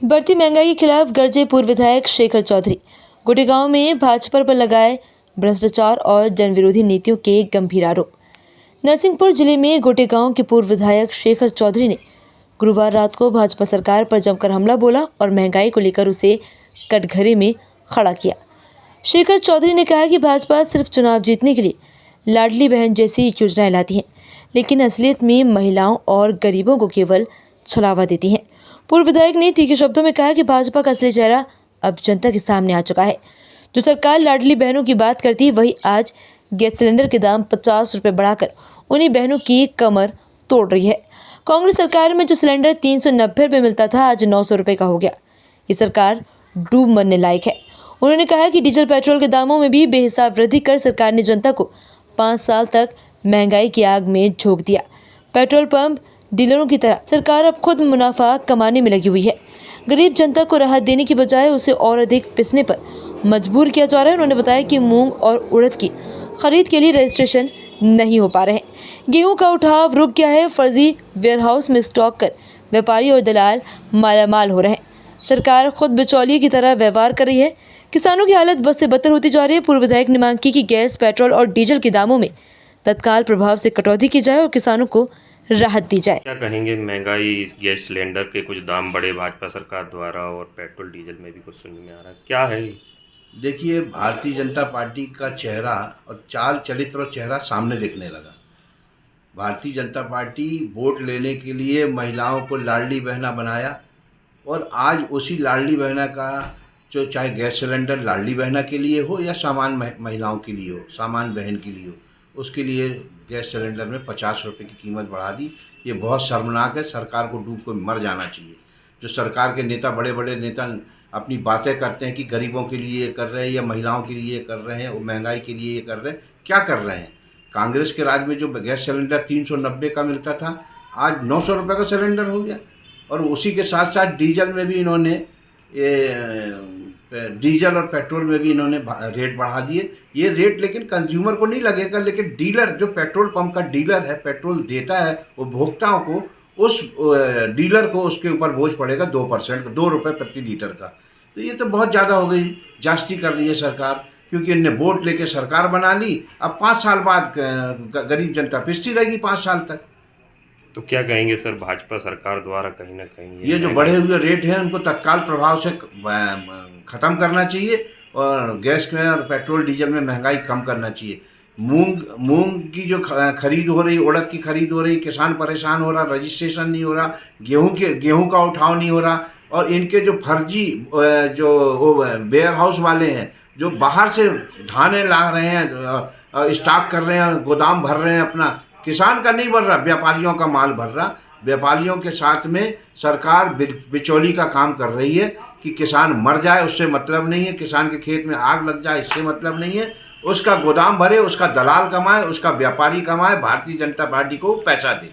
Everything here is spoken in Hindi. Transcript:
बढ़ती महंगाई के खिलाफ गरजे पूर्व विधायक शेखर चौधरी। गुड़गांव में भाजपा पर लगाए भ्रष्टाचार और जनविरोधी नीतियों के गंभीर आरोप। नरसिंहपुर जिले में गुड़गांव के पूर्व विधायक शेखर चौधरी ने गुरुवार रात को भाजपा सरकार पर जमकर हमला बोला और महंगाई को लेकर उसे कटघरे में खड़ा किया। शेखर चौधरी ने कहा कि भाजपा सिर्फ चुनाव जीतने के लिए लाडली बहन जैसी योजनाएं लाती है, लेकिन असलियत में महिलाओं और गरीबों को केवल छलावा देती है। पूर्व विधायक ने तीखे शब्दों में कहा कि भाजपा का असली चेहरा अब जनता के सामने आ चुका है। जो सरकार लाडली बहनों की बात करती है, वही आज गैस सिलेंडर के दाम 50 रुपये बढ़ाकर उन्हीं बहनों की कमर तोड़ रही है। कांग्रेस सरकार में जो सिलेंडर 390 रुपये मिलता था, आज 900 रुपये का हो गया। ये सरकार डूब मरने लायक है। उन्होंने कहा कि डीजल पेट्रोल के दामों में भी बेहिसाब वृद्धि कर सरकार ने जनता को 5 साल तक महंगाई की आग में झोंक दिया। पेट्रोल पंप डीलरों की तरह सरकार अब खुद मुनाफा कमाने में लगी हुई है। गरीब जनता को राहत देने की बजाय उसे और अधिक पिसने पर मजबूर किया जा रहा है। उन्होंने बताया कि मूंग और उड़द की खरीद के लिए रजिस्ट्रेशन नहीं हो पा रहे हैं। गेहूं का उठाव रुक गया है। फर्जी वेयरहाउस में स्टॉक कर व्यापारी और दलाल मालामाल हो रहे हैं। सरकार खुद बिचौलिए की तरह व्यवहार कर रही है। किसानों की हालत बद से बदतर होती जा रही है। पूर्व विधायक ने मांग की कि गैस, पेट्रोल और डीजल के दामों में तत्काल प्रभाव से कटौती की जाए और किसानों को राहत दी जाए। क्या कहेंगे, महंगाई, इस गैस सिलेंडर के कुछ दाम बढ़े भाजपा सरकार द्वारा और पेट्रोल डीजल में भी कुछ सुनने में आ रहा है, क्या है? देखिए, भारतीय जनता पार्टी का चेहरा और चाल चरित्र और चेहरा सामने दिखने लगा। भारतीय जनता पार्टी वोट लेने के लिए महिलाओं को लाडली बहना बनाया और आज उसी लाडली बहना का जो चाहे गैस सिलेंडर लाडली बहना के लिए हो या सामान्य महिलाओं के लिए हो, सामान्य बहन के लिए हो, उसके लिए गैस सिलेंडर में 50 रुपये की कीमत बढ़ा दी। ये बहुत शर्मनाक है। सरकार को डूब कर मर जाना चाहिए। जो सरकार के नेता, बड़े बड़े नेता अपनी बातें करते हैं कि गरीबों के लिए ये कर रहे हैं या महिलाओं के लिए ये कर रहे हैं, वो महंगाई के लिए ये कर रहे हैं, क्या कर रहे हैं? कांग्रेस के राज में जो गैस सिलेंडर 390 का मिलता था, आज 900 रुपये का सिलेंडर हो गया। और उसी के साथ साथ डीजल में भी इन्होंने डीजल और पेट्रोल में भी इन्होंने रेट बढ़ा दिए। ये रेट लेकिन कंज्यूमर को नहीं लगेगा, लेकिन डीलर, जो पेट्रोल पंप का डीलर है, पेट्रोल देता है उपभोक्ताओं को, उस डीलर को उसके ऊपर बोझ पड़ेगा 2%, 2 रुपये प्रति लीटर का। तो ये तो बहुत ज़्यादा हो गई, जास्ती कर रही है सरकार, क्योंकि इनने वोट लेके सरकार बना ली। अब 5 साल बाद गरीब जनता पिसती रहेगी 5 साल तक। तो क्या कहेंगे सर, भाजपा सरकार द्वारा कहीं ना कहीं ये जो बढ़े हुए रेट हैं उनको तत्काल प्रभाव से ख़त्म करना चाहिए और गैस में और पेट्रोल डीजल में महंगाई कम करना चाहिए। मूंग की जो खरीद हो रही, उड़द की खरीद हो रही, किसान परेशान हो रहा, रजिस्ट्रेशन नहीं हो रहा, गेहूं का उठाव नहीं हो रहा, और इनके जो फर्जी जो वेयर हाउस वाले हैं, जो बाहर से धाने ला रहे हैं, स्टॉक कर रहे हैं, गोदाम भर रहे हैं अपना, किसान का नहीं भर रहा, व्यापारियों का माल भर रहा। व्यापारियों के साथ में सरकार बिचौली का काम कर रही है कि किसान मर जाए उससे मतलब नहीं है, किसान के खेत में आग लग जाए इससे मतलब नहीं है। उसका गोदाम भरे, उसका दलाल कमाए, उसका व्यापारी कमाए, भारतीय जनता पार्टी को पैसा दे।